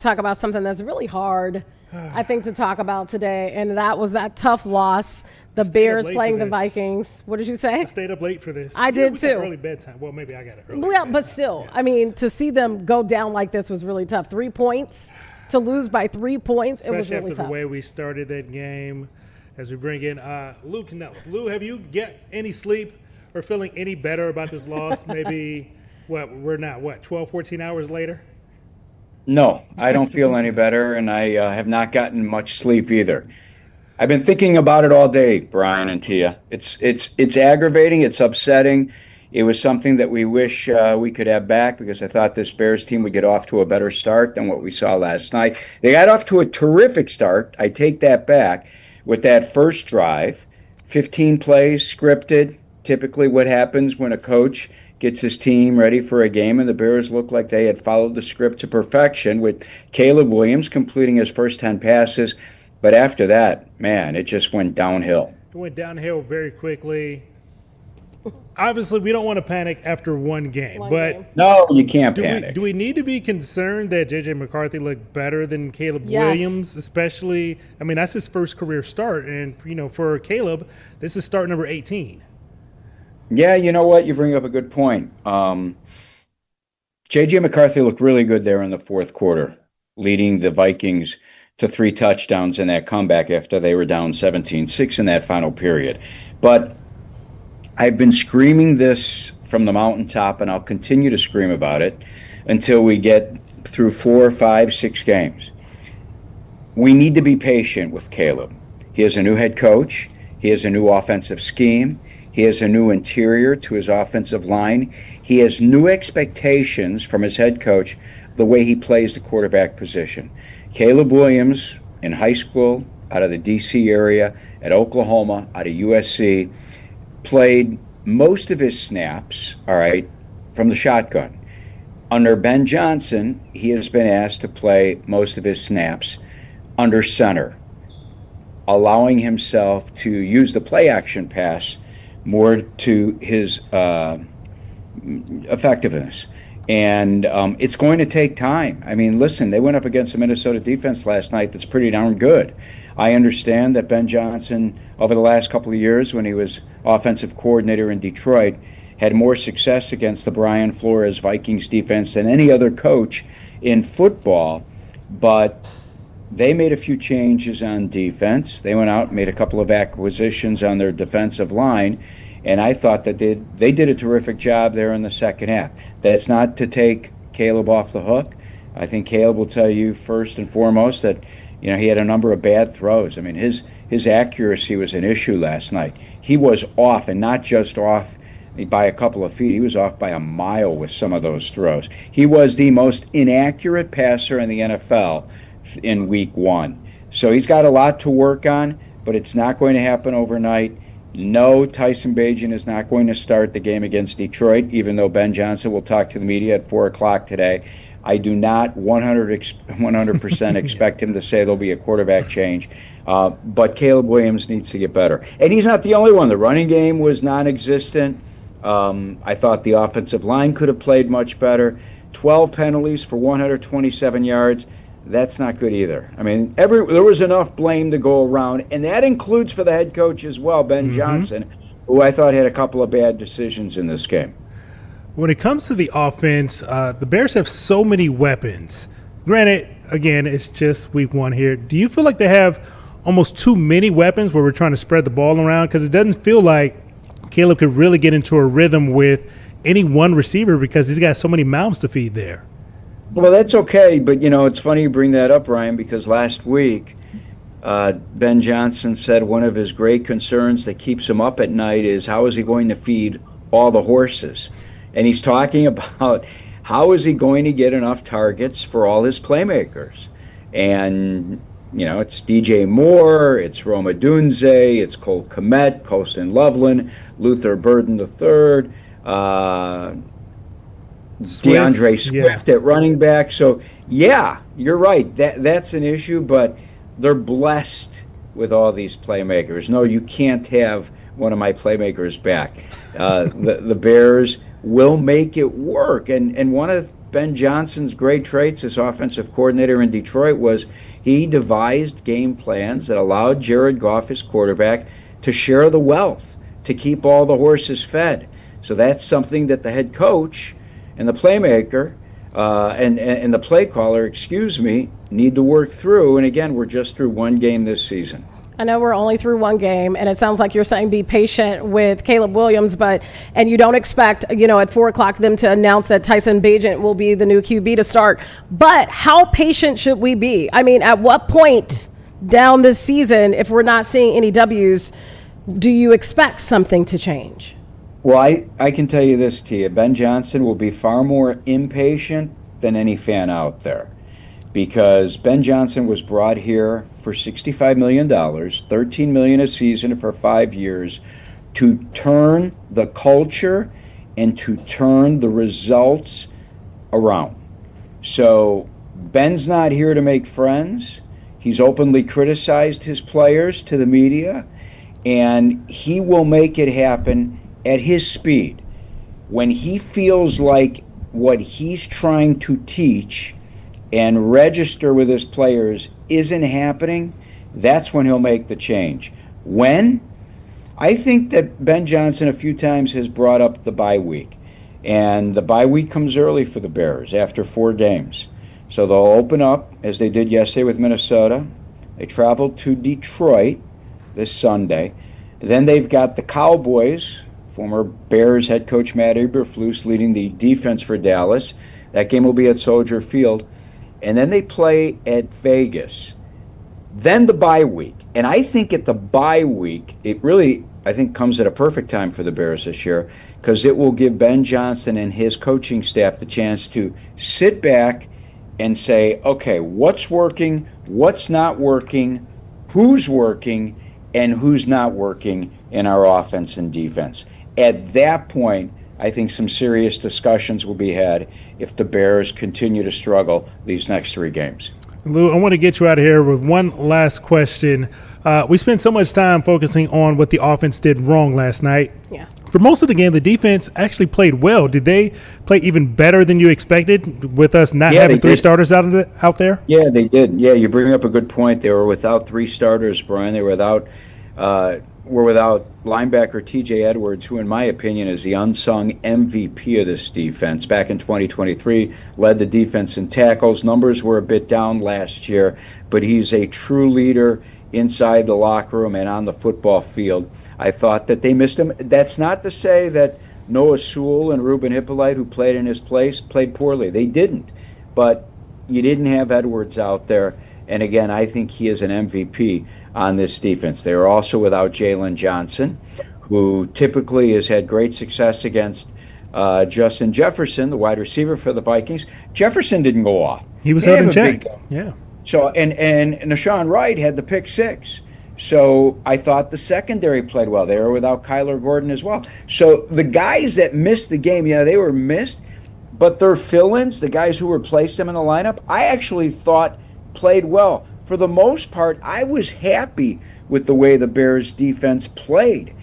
Talk about something that's really hard, I think, to talk about today, and that was that tough loss. The Bears playing the Vikings. What did you say? I stayed up late for this. I did too. Early bedtime. Well, maybe I got it early. Well, but still, yeah. I mean, to see them go down like this was really tough. 3 points, to lose by 3 points, especially it was really after tough. The way we started that game, as we bring in Lou Canellis. Lou, have you get any sleep or feeling any better about this loss? Maybe we're not 12, 14 hours later. No, I don't feel any better, and I have not gotten much sleep either. I've been thinking about it all day, Brian and Tia. It's aggravating. It's upsetting. It was something that we wish we could have back because I thought this Bears team would get off to a better start than what we saw last night. They got off to a terrific start. I take that back with that first drive. 15 plays, scripted, typically what happens when a coach gets his team ready for a game, and the Bears looked like they had followed the script to perfection with Caleb Williams completing his first 10 passes. But after that, man, it just went downhill. It went downhill very quickly. Obviously, we don't want to panic after one game. No, you can't panic. Do we need to be concerned that J.J. McCarthy looked better than Caleb Williams, especially? I mean, that's his first career start. And, for Caleb, this is start number 18. Yeah, you know what? You bring up a good point. J.J. McCarthy looked really good there in the fourth quarter, leading the Vikings to 3 touchdowns in that comeback after they were down 17-6 in that final period. But I've been screaming this from the mountaintop, and I'll continue to scream about it until we get through 4, 5, 6 games. We need to be patient with Caleb. He has a new head coach. He has a new offensive scheme. He has a new interior to his offensive line. He has new expectations from his head coach, the way he plays the quarterback position. Caleb Williams, in high school, out of the D.C. area, at Oklahoma, out of USC, played most of his snaps, from the shotgun. Under Ben Johnson, he has been asked to play most of his snaps under center, allowing himself to use the play-action pass more to his effectiveness. And it's going to take time. I mean, listen, they went up against the Minnesota defense last night that's pretty darn good. I understand that Ben Johnson, over the last couple of years when he was offensive coordinator in Detroit, had more success against the Brian Flores Vikings defense than any other coach in football. But they made a few changes on defense. They went out and made a couple of acquisitions on their defensive line, and I thought that they did a terrific job there in the second half. That's not to take Caleb off the hook. I think Caleb will tell you first and foremost that he had a number of bad throws. I mean, his accuracy was an issue last night. He was off, and not just off by a couple of feet. He was off by a mile with some of those throws. He was the most inaccurate passer in the NFL in week 1. So he's got a lot to work on, but it's not going to happen overnight. No, Tyson Bagent is not going to start the game against Detroit, even though Ben Johnson will talk to the media at 4 o'clock today. I do not 100% expect him to say there'll be a quarterback change. But Caleb Williams needs to get better. And he's not the only one. The running game was non-existent. I thought the offensive line could have played much better. 12 penalties for 127 yards. That's not good either. I mean, there was enough blame to go around, and that includes for the head coach as well, Ben Johnson, who I thought had a couple of bad decisions in this game. When it comes to the offense, the Bears have so many weapons. Granted, again, it's just week 1 here. Do you feel like they have almost too many weapons where we're trying to spread the ball around? Because it doesn't feel like Caleb could really get into a rhythm with any one receiver because he's got so many mouths to feed there. Well, that's okay, but, it's funny you bring that up, Ryan, because last week Ben Johnson said one of his great concerns that keeps him up at night is how is he going to feed all the horses? And he's talking about how is he going to get enough targets for all his playmakers? And, it's DJ Moore, it's Roma Dunze, it's Cole Kmet, Colston Loveland, Luther Burden III, DeAndre Swift at running back. So, yeah, you're right. That's an issue, but they're blessed with all these playmakers. No, you can't have one of my playmakers back. The Bears will make it work. And one of Ben Johnson's great traits as offensive coordinator in Detroit was he devised game plans that allowed Jared Goff, his quarterback, to share the wealth, to keep all the horses fed. So that's something that the head coach and the playmaker and the play caller, need to work through. And again, we're just through one game this season. I know we're only through one game, and it sounds like you're saying be patient with Caleb Williams, and you don't expect, at 4:00 them to announce that Tyson Bagent will be the new QB to start. But how patient should we be? I mean, at what point down this season, if we're not seeing any W's, do you expect something to change? Well, I can tell you this, Tia. Ben Johnson will be far more impatient than any fan out there, because Ben Johnson was brought here for $65 million, $13 million a season for 5 years, to turn the culture and to turn the results around. So Ben's not here to make friends. He's openly criticized his players to the media, and he will make it happen at his speed. When he feels like what he's trying to teach and register with his players isn't happening, that's when he'll make the change. When? I think that Ben Johnson a few times has brought up the bye week, and the bye week comes early for the Bears after 4 games. So they'll open up, as they did yesterday with Minnesota. They travel to Detroit this Sunday. Then they've got the Cowboys, former Bears head coach Matt Eberflus leading the defense for Dallas. That game will be at Soldier Field. And then they play at Vegas. Then the bye week. And I think at the bye week, it really, I think, comes at a perfect time for the Bears this year, because it will give Ben Johnson and his coaching staff the chance to sit back and say, okay, what's working, what's not working, who's working, and who's not working in our offense and defense. At that point, I think some serious discussions will be had if the Bears continue to struggle these next 3 games. Lou, I want to get you out of here with one last question. We spent so much time focusing on what the offense did wrong last night. Yeah. For most of the game, the defense actually played well. Did they play even better than you expected with us not having 3 starters out there? Yeah, they did. Yeah, you bring up a good point. They were without 3 starters, Brian. They were without linebacker TJ Edwards, who in my opinion is the unsung MVP of this defense. Back in 2023, led the defense in tackles. Numbers were a bit down last year, but he's a true leader inside the locker room and on the football field. I thought that they missed him. That's not to say that Noah Sewell and Ruben Hippolyte, who played in his place, played poorly. They didn't. But you didn't have Edwards out there. And again, I think he is an MVP on this defense. They are also without Jalen Johnson, who typically has had great success against Justin Jefferson, the wide receiver for the Vikings. Jefferson didn't go off. He was out in check. Yeah. So and Nashawn Wright had the pick 6. So I thought the secondary played well. They were without Kyler Gordon as well. So the guys that missed the game, they were missed, but their fill-ins, the guys who replaced them in the lineup, I actually thought played well. For the most part, I was happy with the way the Bears defense played.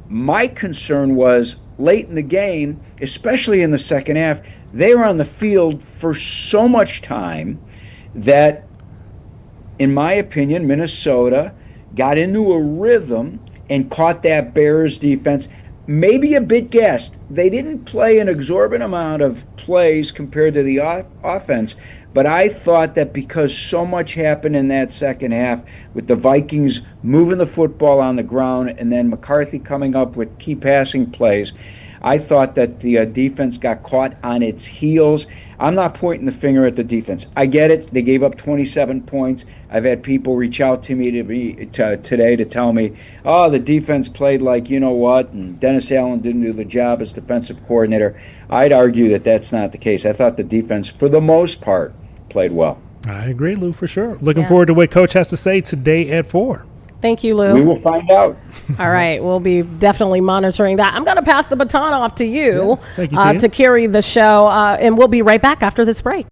My concern was late in the game, especially in the second half, they were on the field for so much time that, in my opinion, Minnesota got into a rhythm and caught that Bears defense maybe a bit gassed. They didn't play an exorbitant amount of plays compared to the offense, but I thought that because so much happened in that second half with the Vikings moving the football on the ground and then McCarthy coming up with key passing plays, I thought that the defense got caught on its heels. I'm not pointing the finger at the defense. I get it. They gave up 27 points. I've had people reach out to me today to tell me, oh, the defense played like you know what, and Dennis Allen didn't do the job as defensive coordinator. I'd argue that that's not the case. I thought the defense, for the most part, played well. I agree, Lou, for sure. Looking forward to what Coach has to say today at 4. Thank you, Lou. We will find out. All right. We'll be definitely monitoring that. I'm going to pass the baton off to you Thank you, to carry the show, and we'll be right back after this break.